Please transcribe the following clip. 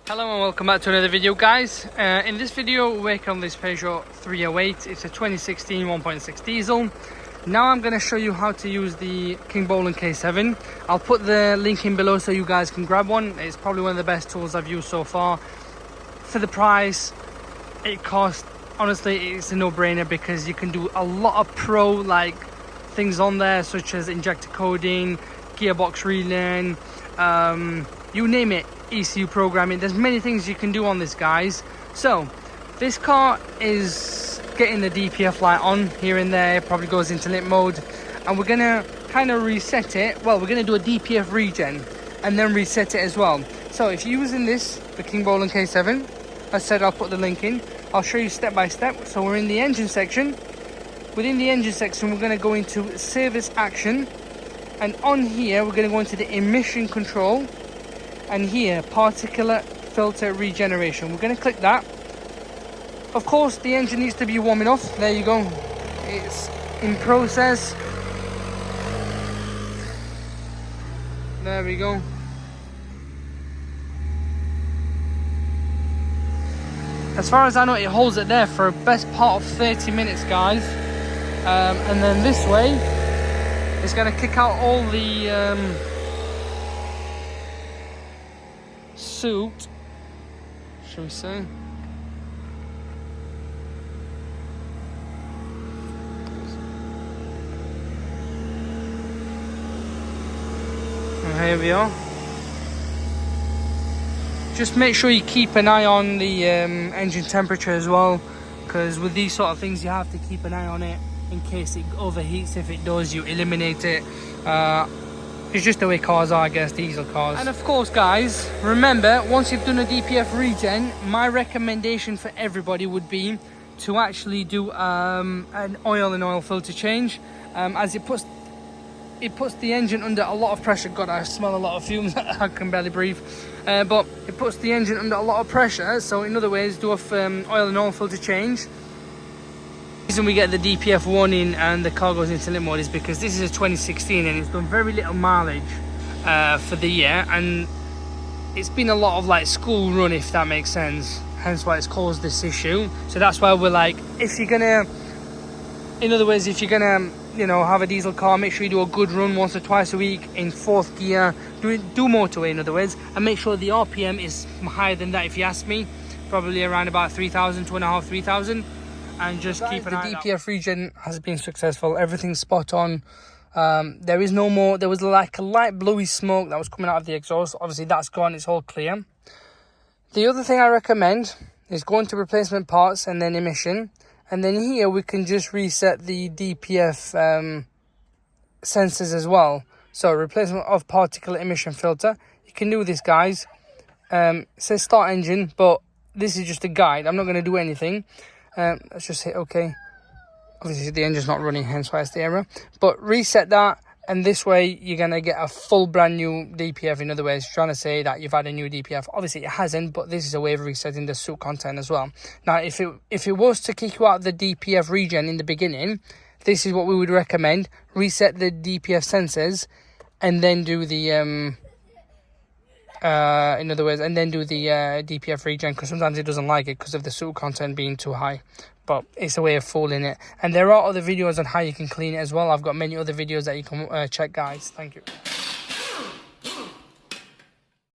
Hello and welcome back to another video, guys. In this video we're working on this Peugeot 308. It's a 2016 1.6 diesel. Now I'm going to show you how to use the Kingbolen K7. I'll put the link in below so you guys can grab one. It's probably one of the best tools I've used so far. For the price it costs, honestly it's a no-brainer because you can do a lot of pro things on there, such as injector coding, gearbox relearn, you name it, ECU programming. There's many things you can do on this, guys. So this car is getting the DPF light on here and there. It probably goes into lit mode, and we're gonna kind of reset it. Well, we're gonna do a DPF regen and then reset it as well. So if you're using this, the Kingbolen K7, as I said, I'll put the link in. I'll show you step by step. So we're in the engine section. Within the engine section we're going to go into service action, and on here we're going to go into the emission control, and here particulate filter regeneration. We're going to click that. Of course the engine needs to be warm enough. There you go, it's in process. There we go. As far as I know, it holds it there for a best part of 30 minutes, guys. And then this way it's going to kick out all the soot, shall we say. And here we are. Just make sure you keep an eye on the engine temperature as well, because with these sort of things you have to keep an eye on it in case it overheats. If it does, you eliminate it. It's just the way cars are, I guess, diesel cars. And of course, guys, remember, once you've done a DPF regen, my recommendation for everybody would be to actually do an oil and oil filter change, as it puts the engine under a lot of pressure. God, I smell a lot of fumes. I can barely breathe. But it puts the engine under a lot of pressure. So in other ways, do a oil and oil filter change. The reason we get the DPF warning and the car goes into lit mode is because this is a 2016 and it's done very little mileage for the year, and it's been a lot of school run, if that makes sense, hence why it's caused this issue. So that's why we're like, if you're gonna, in other words, if you're gonna have a diesel car, make sure you do a good run once or twice a week in fourth gear, do motorway, in other words, and make sure the RPM is higher than that. If you ask me, probably around about 3,000, 2,500, 3,000. And just keep an eye out. The DPF regen has been successful. Everything's spot on. There is no more. There was a light bluey smoke that was coming out of the exhaust. Obviously that's gone. It's all clear. The other thing I recommend is going to replacement parts and then emission, and then here we can just reset the DPF sensors as well. So replacement of particulate emission filter. You can do this, guys. It says start engine, but this is just a guide. I'm not going to do anything. Let's just hit OK. Obviously the engine's not running, hence why it's the error. But reset that, and this way you're going to get a full brand new DPF. In other words, trying to say that you've had a new DPF. Obviously it hasn't, but this is a way of resetting the soot content as well. Now if it was to kick you out the DPF regen in the beginning, this is what we would recommend. Reset the DPF sensors and then do the in other words, and then do the DPF regen, because sometimes it doesn't like it because of the soot content being too high. But it's a way of fooling it. And there are other videos on how you can clean it as well. I've got many other videos that you can check, guys. Thank you.